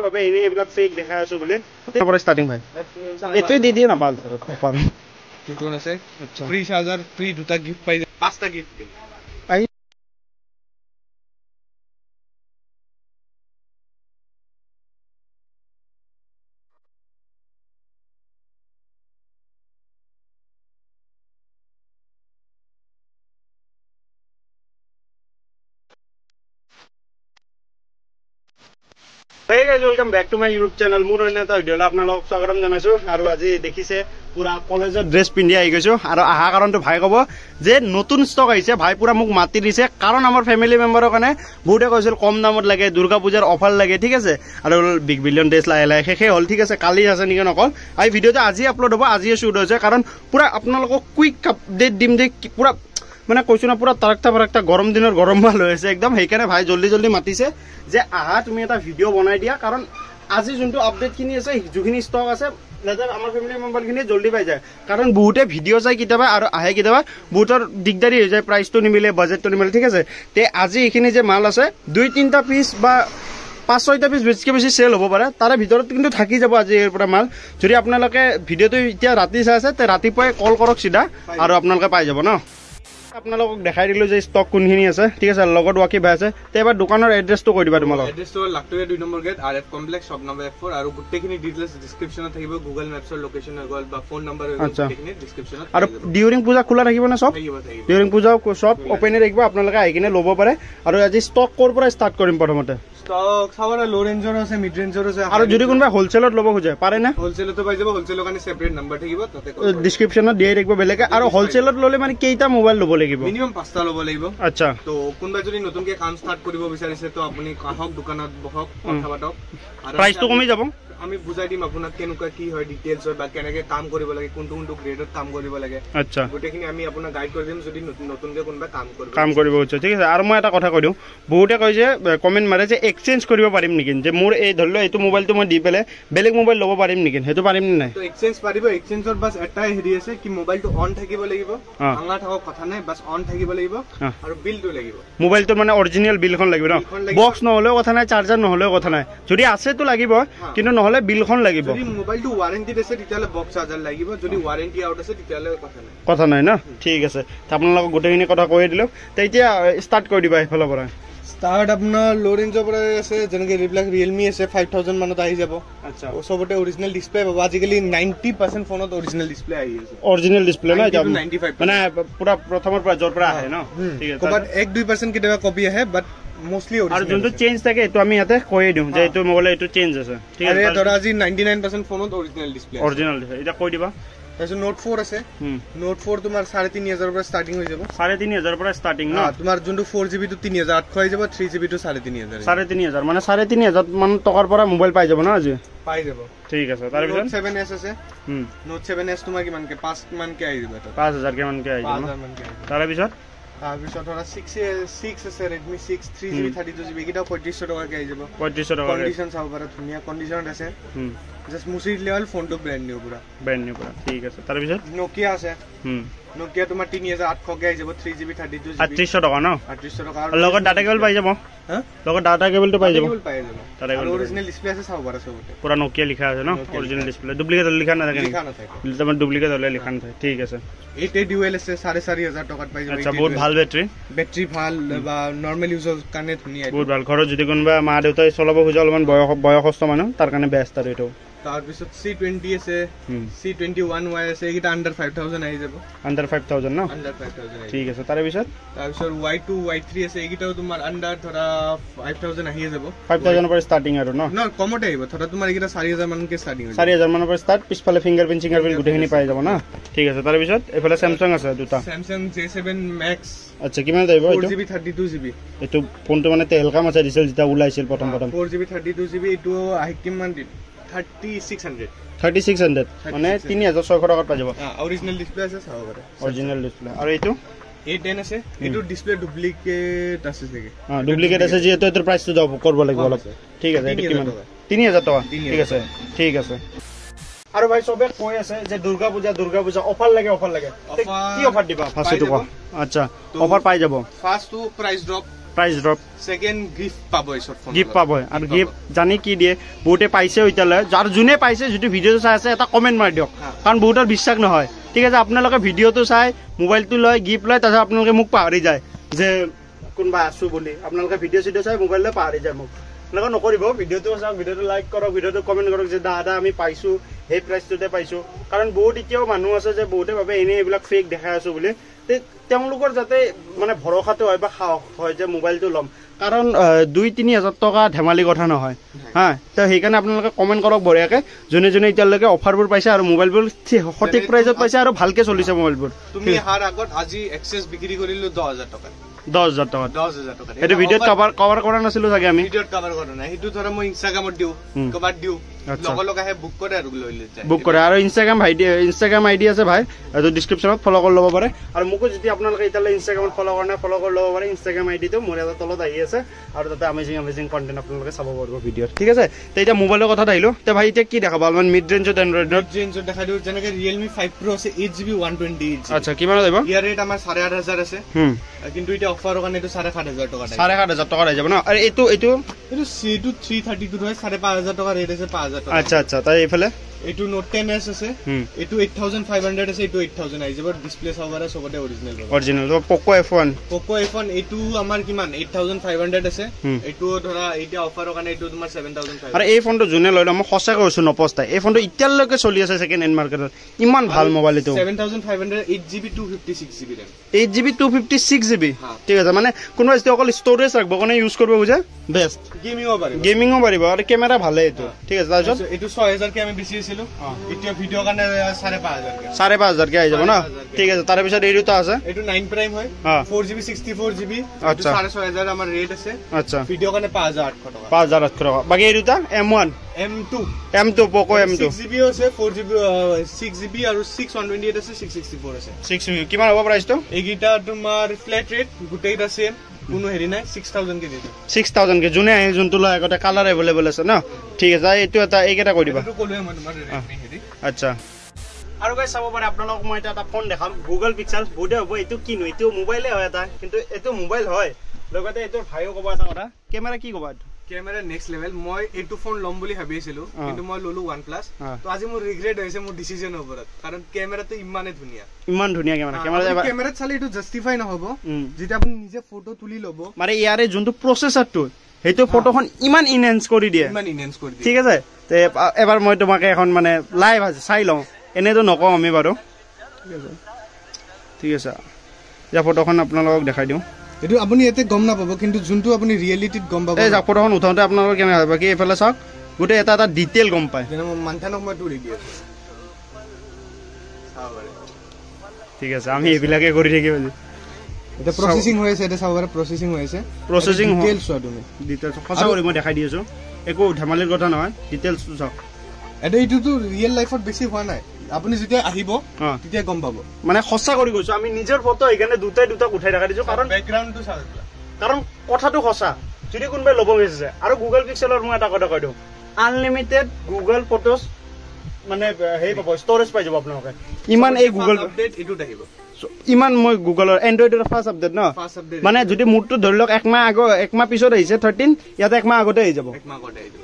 ভাবে এনে এইবিলাক ফেক দেখাই আছো বুলি পৰা ষ্টাৰ্টিং ভাই এটোই দি দিয়ে না ভাল অফাৰ কোন আছে ফ্ৰী চাৰ্জাৰ ফ্ৰী দুটা গিফট পাই পাঁচটা গিফট পাই Hey guys, welcome back to my YouTube channel. মোৰ অন্যতা ভিডিঅ'লৈ আপোনালোকক স্বাগতম জনাইছো আৰু আজি দেখিছে পুৰা কলেজৰ ড্ৰেছ পিন্ধি আহি গৈছো আৰু আহা কাৰণটো ভাই ক'ব যে নতুন ষ্টক আহিছে ভাই পুৰা মোক মাতি দিছে কাৰণ আমাৰ ফ্যামিলি মেম্বাৰৰ কাৰণে বহুতে কৈছিল কম দামত লাগে দুৰ্গা পূজাৰ অফাৰ লাগে ঠিক আছে আৰু বিগ বিলিয়ন ডেজ লাহে শেষে হ'ল ঠিক আছে কালি আছে নেকি নকল এই ভিডিঅ'টো আজি আপলোড হ'ব আজিয়ে শুট হৈছে কাৰণ পুৰা আপোনালোকক কুইক আপডেট দিম যে পুৰা মানে কৈছো না পুৰা তাৰকটা গৰম দিনৰ গৰম মাল হৈছে একদম সেইকাৰণে ভাই জলদি মাতিছে যে আহা তুমি এটা ভিডিঅ' বনাই দিয়া কাৰণ আজি যোনটো আপডেট খিনি আছে যোখিনি ষ্টক আছে লেটাৰ আমাৰ ফ্যামিলি মেম্বাৰ খিনি জলদি পাই যায় কাৰণ বহুতে ভিডিঅ' চাই কিতাবা আৰু আহে কিতাবা বহুতৰ দিগদাৰি হৈ যায় প্ৰাইচটো নিমিলে বাজেটটো নিমিলে ঠিক আছে তে আজি এইখিনি যে মাল আছে 2-3টা পিস বা 5-6টা পিস বেছিকে বেছি সেল হ'ব পাৰে তাৰে ভিতৰত কিন্তু থাকি যাব আজি এৰ পৰা মাল যদি আপোনালোকে ভিডিঅ'টো এতিয়া ৰাতি চাই আছে তে ৰাতিপুৱাই কল কৰক সিধা আৰু আপোনালোকে পাই যাব ন আপোনালোকক দেখাই দিলো যে ষ্টক কোনখিনি আছে ঠিক আছে লগত ওয়াকি ভাই আছে তে এবাৰ দোকানৰ এড্ৰেছটো কৈ দিবা তোমালোক এড্ৰেছটো Lakhtokia 2 number gate RF complex shop number F4 আৰু গোটেইখিনি ডিটেইলছ ডেসক্ৰিপচনত থাকিব গুগল মেপছৰ লোকেশন গল বা ফোন নম্বৰ গোটেইখিনি ডেসক্ৰিপচনত আৰু ডিউৰিং পূজা খোলা থাকিব না সব ডিউৰিং পূজা সব ওপেনে থাকিব আপোনালোকে আহি কিনে ল'ব পাৰে আৰু আজি ষ্টক কৰ পৰা ষ্টাৰ্ট কৰিম প্ৰথমতে ষ্টক সাৱৰা লো ৰেঞ্জৰ আছে মিড ৰেঞ্জৰ আছে আৰু যদি কোনবা হোলসেলত ল'ব খোজে পাৰে না হোলসেলতো পাই যাব হোলসেলৰ কাৰণে সেপাৰেট নম্বৰ থাকিব তাতে ডেসক্ৰিপচনত দিয়ে থাকিব বেলেগে আৰু হোলসেলত ল'লে মানে কেইটা মোবাইল ল'ব লাগিব মিনিমাম 5টা ল'ব লাগিব আচ্ছা তো কোনবা যদি নতুনকে কাম ষ্টাৰ্ট কৰিব বিচাৰিছে তো আপুনি কাহক দোকানত বহক কথা পাতক আৰু প্ৰাইচটো কমি যাব আমি বুজাই দিম আপোনাক কেনেকুৱা কি হয় ডিটেইলছ হয় বা কেনেকৈ কাম কৰিব লাগে কোনটো গ্ৰেডত কাম কৰিব লাগে আচ্ছা গোটেইখিনি আমি আপোনাক গাইড কৰি দিম যদি নতুনকৈ কোনবা কাম কৰিব হৈছে ঠিক আছে আৰু মই এটা কথা কৈ দিওঁ বহুতে কয় যে কমেন্ট মাৰে যে এক্সচেঞ্জ কৰিব পাৰিম নেকি যে মোৰ এই ধৰিলো এইটো মোবাইলটো মই দি পেলে বেলেগ মোবাইল ল'ব পাৰিম নেকি হেতু পাৰিম নে নাই তো এক্সচেঞ্জ পাৰিব এক্সচেঞ্জৰ বাস এটাই হেৰি আছে কি মোবাইলটো অন থাকিব লাগিব ভাঙা থাকক কথা নাই বাস অন থাকিব লাগিব আৰু বিলটো লাগিব মোবাইলটো মানে অৰিজিনাল বিলখন লাগিব ন বক্স নহলেও কথা নাই চাৰ্জাৰ নহলেও কথা নাই যদি আছে তো লাগিব কিন্তু নহলে বিলখন লাগিব যদি মোবাইলটো ওয়াৰেন্টি আছে তেতিয়ালে বক্স চাৰ্জাৰ লাগিব যদি ওয়াৰেন্টি আউট আছে তেতিয়ালে কথা নাই না ঠিক আছে আপোনালোক গোটেইখিনি কথা কৈ দিলো তে এতিয়া ষ্টাৰ্ট কৰি দিবা এইফালৰ পৰা স্টাৰ্ট আপনাৰ লো ৰেঞ্জৰ পৰা আছে যেনেকৈ ৰিপ্লাক ৰিয়েলমি আছে 5000 মানত আহি যাব আচ্ছা ওচৰতে অৰিজিনাল ডিসপ্লে পাব আজিকালি 90% ফোনত অৰিজিনাল ডিসপ্লে আহি আছে অৰিজিনাল ডিসপ্লে না 95 মানে পুৰা প্ৰথমৰ পৰা জৰ পৰা আহে ন ঠিক আছে বাট 1-2% কেতিয়াবা কপি আহে বাট মোস্টলি অৰিজিনাল আৰু যোনটো চেঞ্জ থাকে এটো আমি ইয়াতে কৈ দিওঁ যে এটো মোবাইল এটো চেঞ্জ আছে ঠিক আছে আৰু ধৰা আজি 99% ফোনত অৰিজিনাল ডিসপ্লে এটা কৈ দিবা তাৰপিছত নোট 4 আছে নোট 4 তোমাৰ 3500 পৰা ষ্টাৰ্টিং হৈ যাব 3500 পৰা ষ্টাৰ্টিং ন তোমাৰ যোনটো 4GB টো 3800 হৈ যাব 3GB টো 3500 3500 মানে 3500 মান টকাৰ পৰা মোবাইল পাই যাব না আজি পাই যাব ঠিক আছে তাৰ পিছত নোট 7S আছে নোট 7S তোমাৰ কিমান কে 5 মান কে আহি যাব 5000 কে মান কে আহি যাব 5000 মান কে তাৰ পিছত ধৰা 6 আছে Redmi 6 3GB 32GB কিটা 3500 টকা কে আহি যাব 3500 টকা কন্ডিশন চাও পাৰা ধুনিয়া কন্ডিশনত আছে জাস্ট মুছি লেভেল ফোনটো ব্ৰ্যান্ড নিউ পুৰা ঠিক আছে তাৰ পিছত নোকিয়া আছে নোকিয়া তোমাৰ 3800 কে আহি যাব 3GB 32GB 3800 টকা ন 3800 টকা লগত ডাটা কেবল পাই যাব লগত ডাটা কেবলটো পাই যাব আৰু অৰিজিনাল ডিসপ্লে আছে চাও পাৰা সবতে পুৰা নোকিয়া লিখা আছে ন অৰিজিনাল ডিসপ্লে ডুপ্লিকেট লিখা না থাকে তোমাৰ ডুপ্লিকেট হলে লিখা নাথাকে ঠিক আছে এইতে ডুৱেল আছে 4500 টকাত পাই যাব আচ্ছা বহুত ভাল বেটাৰি ভাল বা নৰমাল ইউজৰ কাৰণে ধুনিয়া বহুত ভাল ঘৰত যদি কোনবা মা দেউতাই চলাব খোজা অলপমান বয়সস্থ মানুহ তাৰ কাৰণে বেষ্ট আৰু এটো তাৰ পিছত C20 আছে C21Y আছে এইটা আন্ডাৰ 5000 আহি যাব আন্ডাৰ 5000 ন আন্ডাৰ 5000 ঠিক আছে তাৰ পিছত Y2 Y3 আছে এইটাও তোমাৰ আন্ডাৰ ধৰা 5000 আহি যাব 5000 পৰা ষ্টাৰ্টিং আৰু ন কমতে আহিব ধৰা তোমাৰ এইটা 4000 মান কে ষ্টাৰ্টিং হৈ 4000 মানৰ পৰা ষ্টাৰ্ট পিছফালে ফিংগাৰপ্ৰিন্ট গোটেইখিনি পাই যাব না ঠিক আছে তাৰ পিছত এফালে Samsung আছে দুটা Samsung J7 Max আচ্ছা কিমান যাইব এটো 4GB 32GB এটো ফোনটো মানে তেলকাম আছে দিছিল যেটা ওলাইছিল প্ৰথম 4GB 32GB এটো আহি কিমান দিন 3600 মানে 3600 টকাত পাই যাব অৰিজিনাল ডিসপ্লে আছে চাও পাৰে অৰিজিনাল ডিসপ্লে আৰু এইটো A10 আছে এটো ডিসপ্লে ডুপ্লিকেট আছে থাকে ডুপ্লিকেট আছে যেটো এৰ প্ৰাইসটো যাব কৰিব লাগিব অলপ ঠিক আছে এটো কিমান 3000 টকা ঠিক আছে আৰু ভাই সবে কৈ আছে যে দুৰ্গা পূজা অফাৰ লাগে কি অফাৰ দিবা ফাৰ্স্ট টকা আচ্ছা অফাৰ পাই যাব first two price drop price drop second gift পাব এই শৰ্ট ফোন গিফট পাব আৰু গিফট জানি কি দিয়ে বহুতে পাইছে ওইতালে যাৰ যোনে পাইছে যদি ভিডিওটো চাই আছে এটা কমেন্ট মাৰি দিয়ক কাৰণ বহুতৰ বিশ্বাস নহয় ঠিক আছে আপোনালোকে ভিডিওটো চাই মোবাইলটো লয় গিফট লয় তাৰপিছত আপোনালোকে মোক পাহৰি যায় যে কোনবা আছো বুলি আপোনালোকে ভিডিও চাই মোবাইল লৈ পাহৰি যায় মোক এনেকুৱা নকৰিব ভিডিওটো চাওক ভিডিওটো লাইক কৰক ভিডিওটো কমেন্ট কৰক যে দাদা আমি পাইছো সেই প্ৰাইচটোতে পাইছো কাৰণ বহুত এতিয়াও মানুহ আছে যে বহুতে ভাবে এনে এইবিলাক ফেক দেখাই আছো বুলি তেওঁলোকৰ যাতে মানে ভৰসাটো হয় বা সাহস হয় যে মোবাইলটো ল'ম কাৰণ 2-3 হাজাৰ টকা ধেমালি কথা নহয় হা তো সেইকাৰণে আপোনালোকে কমেন্ট কৰক বঢ়িয়াকে যোনে যোনে এতিয়ালৈকে অফাৰবোৰ পাইছে আৰু মোবাইলবোৰ সঠিক প্ৰাইজত পাইছে আৰু ভালকে চলিছে মোবাইলবোৰ তুমি হাৰ আগত আজি এক্সেস বিক্ৰি কৰিলো 10000 টকা 10000 টাকা 10000 টাকা এটা ভিডিওত কভাৰ কৰা নাছিলো চাগে আমি ভিডিওত কভাৰ কৰা নাই হেতু ধৰা মই ইনষ্টাগ্ৰামত দিও কভাৰ দিও লগা বুক কৰে আৰু লৈ যায় বুক কৰে আৰু ইনষ্টাগ্ৰাম আইডি আছে ভাই এটো ডেসক্ৰিপচনত ফলো কৰি ল'ব পাৰে আৰু মোকো যদি আপোনালোকে ইতালে ইনষ্টাগ্ৰামত ফলো কৰা নাই ফলো কৰি ল'ব পাৰে ইনষ্টাগ্ৰাম আইডিটো মোৰ এটা তলত আহি আছে আৰু তাতে অমেজিং কন্টেন্ট আপোনালোকে চাব পাৰিব ভিডিওত ঠিক আছে তে এটা মোবাইলৰ কথা আহিলো তে ভাই এতিয়া কি দেখাব অলমান মিড ৰেঞ্জত এন্ড্ৰইডত দেখাই দিও যেনেকে Realme 5 Pro আছে 8GB 128GB আচ্ছা কিমান দিব ইয়াৰ ৰেট আমাৰ 8500 আছে কিন্তু এটা অফাৰৰ কাৰণে এটা 7500 টকা 7500 টকা আহি যাব ন আৰু এইটো C2 332 হয় 5500 টকা ৰেট আছে 5000 টকা আচ্ছা আচ্ছা তাই এইফালে এটো Note 10s আছে এটো 8500 আছে এটো 8000 আই যাব ডিসপ্লে সবৰে সবতে অৰিজিনাল তো Poco F1 এটো আমাৰ কিমান 8500 আছে এটো ধৰা এটা অফাৰৰ কাৰণে এটো তোমাৰ 7500 আৰু এই ফোনটো জুনে লৈ মই সঁচা কৈছো নপস্তাই এই ফোনটো ইতিয়ালৈকে চলি আছে সেকেন্ড হ্যান্ড মাৰ্কেটত ইমান ভাল মোবাইল এটো 7500 8GB 256GB RAM 8GB 256GB ঠিক আছে মানে কোনোবা যদি অকল ষ্টৰেজ ৰাখব কোনে ইউজ কৰিব বুজে বেষ্ট গেমিংও পাৰিব আৰু কেমেৰা ভালে এটো ঠিক আছে তাৰপিছত এটো 6000 কে আমি বেছি ছিল এতিয়া ভিডিও কাৰণে 5500 কে আহি যাব না ঠিক আছে তাৰে পিছত এইটো আছে এটো 9 প্ৰাইম হয় 4GB 64GB আচ্ছা 6500 আমাৰ ৰেট আছে আচ্ছা ভিডিও কাৰণে 5800 টকা 5800 টকা বাকি এইটো M1 M2 Poco M2 6GB আছে 4GB 6GB আৰু 628 আছে 664 আছে 6GB কিমান হ'ব প্ৰাইসটো এইগিটা তোমাৰ ফ্ল্যাট ৰেট গুটেইটা সেম কোনো হেৰি নাই 6000 কে দিছো 6000 কে জুনে আহে যোনটো লয় আগতে কালাৰ अवेलेबल আছে ন ঠিক আছে এইটো এটা এইকেটা কৈ দিবা এইটো কলোৱে মই তোমাৰ Redmi হেৰি আচ্ছা আৰু গাইস চাব পাৰে আপোনালোকক মই এটা ফোন দেখাম Google Pixel বুডে হ'ব এইটো কিনো এইটো মোবাইলে হয় এটা কিন্তু এইটো মোবাইল হয় লগতে এইটো ভাইও ক'ব এটা কথা কেমেৰা কি ক'বা কেমেৰা নেক্সট লেভেল মই এইটো ফোন লম বুলি ভাবিছিলো কিন্তু মই ললো OnePlus তো আজি মোৰ ৰিগ্ৰেট হৈছে মোৰ ডিসিশন ওপৰত কাৰণ কেমেৰাটো ইমানে ধুনিয়া কেমেৰা চালে এইটো জাস্টিফাই নহব যেটা আপুনি নিজে ফটো তুলি লব মানে ইয়াৰে যোনটো প্ৰসেসৰটো হেতু ফটোখন ইমান ইনহেন্স কৰি দিয়ে ঠিক আছে তে এবাৰ মই তোমাকে এখন মানে লাইভ আছে চাই লওঁ এনেটো নকওঁ আমি বাৰু ঠিক আছে যা ফটোখন আপোনালোকক দেখাই দিওঁ এটো আপুনি এতে গম না পাবো কিন্তু যোনটো আপুনি ৰিয়েলিটিত গম পাবো এই ফটোখন উঠাওতে আপোনালোকৰ কেনে হয় বাকি এফালে চাওক গুটে এটা ডিটেইল গম পায় যেনে মানথানক মই তুলি দি আছো ঠিক আছে আমি এবিলাকে কৰি থাকিব এটা প্ৰসেসিং হৈ আছে এটা চাবৰে প্ৰসেসিং হৈ আছে প্ৰসেসিং ডিটেইলছ চোৱা তুমি ডিটেইলছ খসা কৰি মই দেখাই দি আছো একো ধেমালিৰ কথা নহয় ডিটেইলছ চাওক এটা এইটো ৰিয়েল লাইফত বেছি হোৱা নাই আপুনি যেতিয়া আহিব তেতিয়া গম পাব মানে খসা কৰি গৈছো আমি নিজৰ ফটো এখানে দুটা উঠাই ৰাখা দিছো কাৰণ ব্যাকগ্ৰাউণ্ডটো চাওক কাৰণ কথাটো খসা যদি কোনবাই লব গৈছে আৰু Google Pixelৰ মই এটা কথা কৈ দিওঁ আনলিমিটেড Google ফটোজ মানে হেই পাব ষ্টৰেজ পাই যাব আপোনালোকে ইমান এই Google আপডেট এটো আহিব ইমান মই Googleৰ এন্ড্ৰইডৰ ফাৰ্স্ট আপডেট ন মানে যদি মুৰটো ধৰিলক এক মাহ পিছত আহিছে 13 ইয়াতে এক মাহ আগতে আহি যাব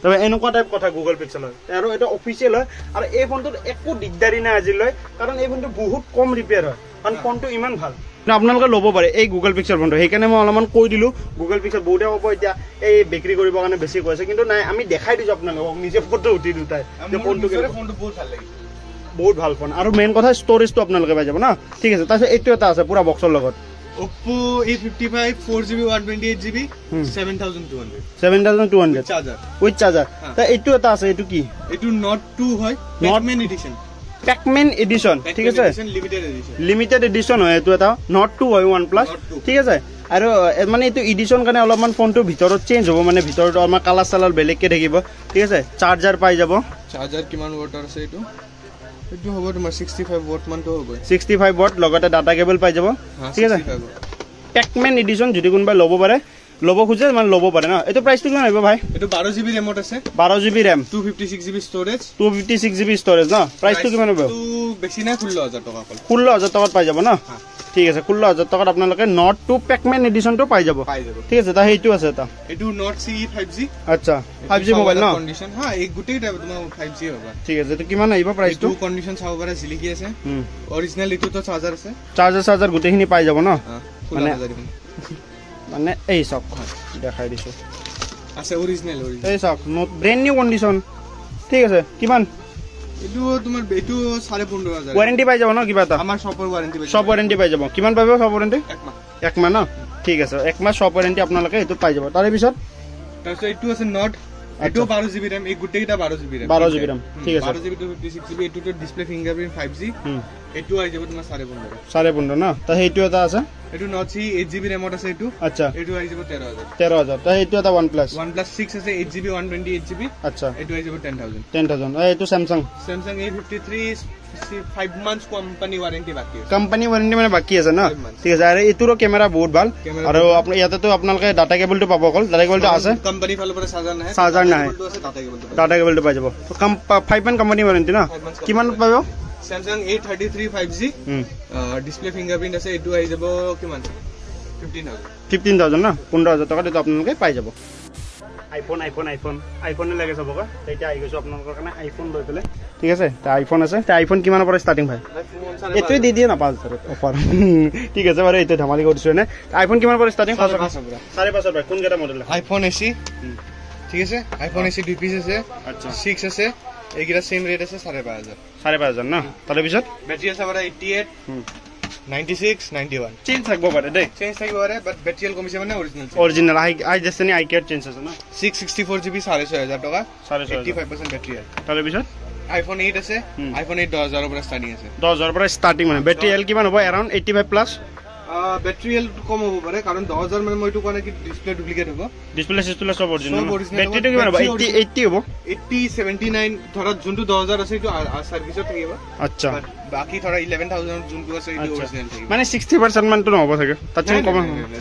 তবে এনেকুৱা টাইপ কথা Google Pixelৰ আৰু এটা অফিচিয়েল হয় আৰু এই ফোনটোত একো দিগদাৰি নাই আজিলৈ কাৰণ এই ফোনটো বহুত কম ৰিপেয়াৰ হয় কাৰণ ফোনটো ইমান ভাল আপোনালোকে ল'ব পাৰে এই Google Pixel ফোনটো সেইকাৰণে মই অলপমান কৈ দিলো Google Pixel বহুতে ক'ব এতিয়া এই বিক্ৰী কৰিব কাৰণে বেছি কৈছে কিন্তু নাই আমি দেখাই দিছো আপোনালোকক নিজে ফটো উঠি দুটাই যে ফোনটো বহুত ভাল লাগিছে বহুত ভাল ফোন আৰু মেইন কথা ষ্টৰেজটো আপোনালোকে পাই যাব না ঠিক আছে তাৰপিছত এইটো এটা আছে পুৰা বক্সৰ লগত Oppo A55 4GB 128GB 7200 charger with charger তা এইটো এটা আছে এইটো কি এইটো Note 2 হয় Pac-Man এডিশন Pac-Man এডিশন ঠিক আছে লিমিটেড এডিশন হয় এইটো এটা Note 2 হয় OnePlus ঠিক আছে আৰু মানে এইটো এডিশন কাৰণে অলপমান ফোনটো ভিতৰত চেঞ্জ হ'ব মানে ভিতৰত আমাৰ কালাৰ সালাৰ বেলেগকে থাকিব ঠিক আছে চাৰ্জাৰ পাই যাব চাৰ্জাৰ কিমান ওৱাটৰ আছে এইটো এটো হ'ব তোমাৰ 65 ওয়াট মানটো হ'ব 65 ওয়াট লগতে ডাটা কেবল পাই যাব ঠিক আছে Pac-Man এডিশন যদি কোনবা ল'ব পাৰে ল'ব খুজে মানে ল'ব পাৰে ন এইটো প্ৰাইচটো কিমান আহিব ভাই এইটো 12 GB ৰেমত আছে 12 GB RAM 256 GB storage 256 GB storage ন প্ৰাইচটো কিমান হ'ব তো বেছি নাই 16000 টকা 16000 টকাত পাই যাব ন ঠিক আছে 16000 টকাত আপোনালোকে নট 2 পেকমেন এডিশনটো পাই যাব ঠিক আছে তা হেইটো আছে তা এইটো নট CE 5G আচ্ছা 5G মোবাইল ন কন্ডিশন হ্যাঁ এই গুটেই তোমাৰ 5G হ'ব ঠিক আছে তো কিমান আহিব প্ৰাইচটো কন্ডিশন চাও পাৰে জিলিকি আছে অৰিজিনাল ইটো তো চাৰ্জাৰ আছে চাৰ্জাৰ গুটেখিনি পাই যাব ন মানে এই সব দেখাই দিছো আছে অৰিজিনাল এই সব ব্ৰ্যান্ড নিউ কন্ডিশন ঠিক আছে কিমান এটো তোমাৰ এটো 15000 ওয়াৰেন্টি পাই যাব ন কিবা তা আমাৰ শপৰ ওয়ারেন্টি পাই সব ওয়ারেন্টি পাই যাব কিমান পাব সব ওয়ারেন্টি এক মাহ ন ঠিক আছে এক মাহ সব ওয়ারেন্টি আপোনালোকে এটো পাই যাব তাৰে পিছত তাৰপিছত এটো আছে নট এটো 12 GB RAM এই গুটেইটা 12 GB RAM 12 GB RAM ঠিক আছে 12 GB to 56 GB এটো ডিসপ্লে ফিঙ্গারপ্রিন্ট 5G এটো আই যাব তোমাৰ 15.5 15.5 ন তা হেইটো এটা আছে এটো নট সি 8 GB RAM আছে এটো আচ্ছা এটো আই যাব 13000 তা হেইটো এটা OnePlus 6 আছে 8 GB 128 GB আচ্ছা এটো আই যাব 10000 এইটো Samsung A53 5 months company warranty বাকি আছে কোম্পানি ওয়ারেন্টি মানে বাকি আছে না ঠিক আছে আৰু এটোৰ ক্যামেৰা বহুত ভাল আৰু আপুনি ইয়াতে তো আপোনালোকে ডাটা কেবলটো পাব অকল ডাটা কেবলটো আছে কোম্পানি ফালৰ পৰা চাৰ্জাৰ নাই ডাটা কেবলটো পাই যাব 5 মান কোম্পানি ওয়ারেন্টি না কিমান পাব Samsung A33 5G display fingerprint আছে এটো আই যাব কিমান 15000 না 15000 টকা দিতে আপোনালোকে পাই যাব আইফোন লাগে সবকে এতিয়া আই গৈছো আপোনালোকৰ কাৰণে আইফোন লৈ পেলে ঠিক আছে তা আইফোন আছে তা আইফোন কিমানৰ পৰা ষ্টাৰ্টিং ভাই এটোই দি দিয়ে না 5000 অফাৰ ঠিক আছে বাৰু এটো ধমালি কৰিছো নে আইফোন কিমানৰ পৰা ষ্টাৰ্টিং 5.5 ভাই কোন কেটা মডেল আইফোন SE ঠিক আছে আইফোন SE দুই পিস আছে আচ্ছা 6 আছে এইগিরা সেম রেট আছে 5500 না তার পিছত ব্যাটারি আছে বড় 88 96 91 চেঞ্জ থাকবো পারে দে চেঞ্জ থাকবো পারে বাট ব্যাটারি কমিছে মানে অরিজিনাল আই জাস্টনি আই কেয়ার চেঞ্জ আছে না 664 GB 6500 টাকা 85% ব্যাটারি আছে তার পিছত আইফোন 8 আছে আইফোন 8 10000 পৰা স্টাৰ্টিং আছে 10000 পৰা স্টার্টিং মানে ব্যাটারি এল কিমান হ'ব अराउंड 85 প্লাস ব্যাটারি এল কম হ'ব পাৰে কাৰণ 10000 মানে মইটো কোৱা কি ডিসপ্লে ডুপ্লিকেট হ'ব ডিসপ্লে সব অৰিজিনাল ব্যাটাৰিটো কিমান হ'ব 80 হ'ব 80 79 ধৰা যোনটো 10000 আছে এটো সাৰ্ভিসত থাকিব আচ্ছা বাকি ধৰা 11000 যোনটো আছে এটো অৰিজিনাল থাকিব মানে 60% মানটো নহব থাকে তাত কম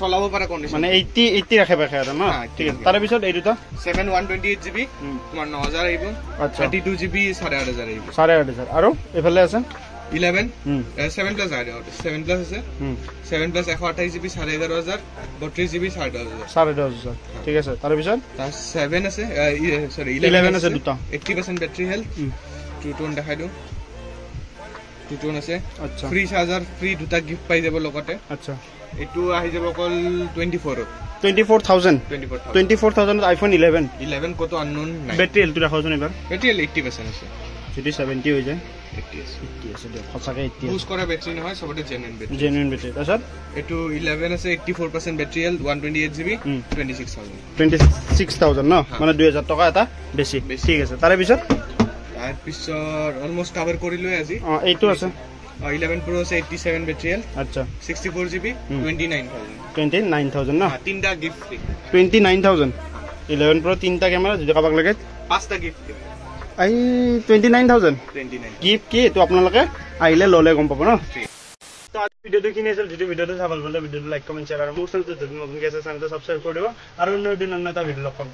চলাব পাৰা কন্ডিশন মানে 80 ৰাখে পাখে আৰু না ঠিক আছে তাৰে পিছত এইটো 7128 GB তোমাৰ 9000 আহিব আচ্ছা 32 GB 8500 আহিব 8500 আৰু এফালে আছে 11 7 plus আইডিয়া 7 plus আছে 7 plus 128 GB 11500 32 GB 10500 ঠিক আছে তার পিছত 7 আছে সরি 11 আছে দুটা 80% ব্যাটারি হেলথ টু টোন দেখাই দিও টু টোন আছে আচ্ছা ফ্রি চার্জার ফ্রি দুটা গিফট পাই যাব লগতে আচ্ছা এটু আহি যাব কল 24000 আইফোন 11 কত আননোন নাই ব্যাটারি হেলথ দেখাওছন এবাৰ ব্যাটারি 80% আছে যদি 70 হৈ যায় 80 আছে দে সঁচাকে 80 ইউজ কৰা ব্যাটাৰি নহয় সবতে জেনুইন ব্যাটাৰি তাৰছত এটু 11 আছে 84% ব্যাটারি হেলথ 128 GB 26000 ন মানে 2000 টকা এটা বেছি ঠিক আছে তাৰে পিছত অলমোস্ট কভাৰ কৰিলো আজি এইটো আছে 11 Pro আছে 87 ব্যাটারি হেলথ আচ্ছা 64 GB 29000 না তিনটা গিফট ফ্রি 29000 11 Pro তিনটা ক্যামেরা যদি কাবাক লাগে পাঁচটা গিফট আই 29000 গিফট কি তো আপোনালোকে আইলে ললে গম পাব ন তো আজি ভিডিওটো কিনে আছিল যদি ভিডিওটো চাবল বলে ভিডিওটো লাইক কমেন্ট শেয়ার আৰু মোৰ চেনেলটো যদি নতুন আছে চেনেলটো সাবস্ক্ৰাইব কৰি দিব আৰু অন্য দিন অন্য এটা ভিডিও লগ পাম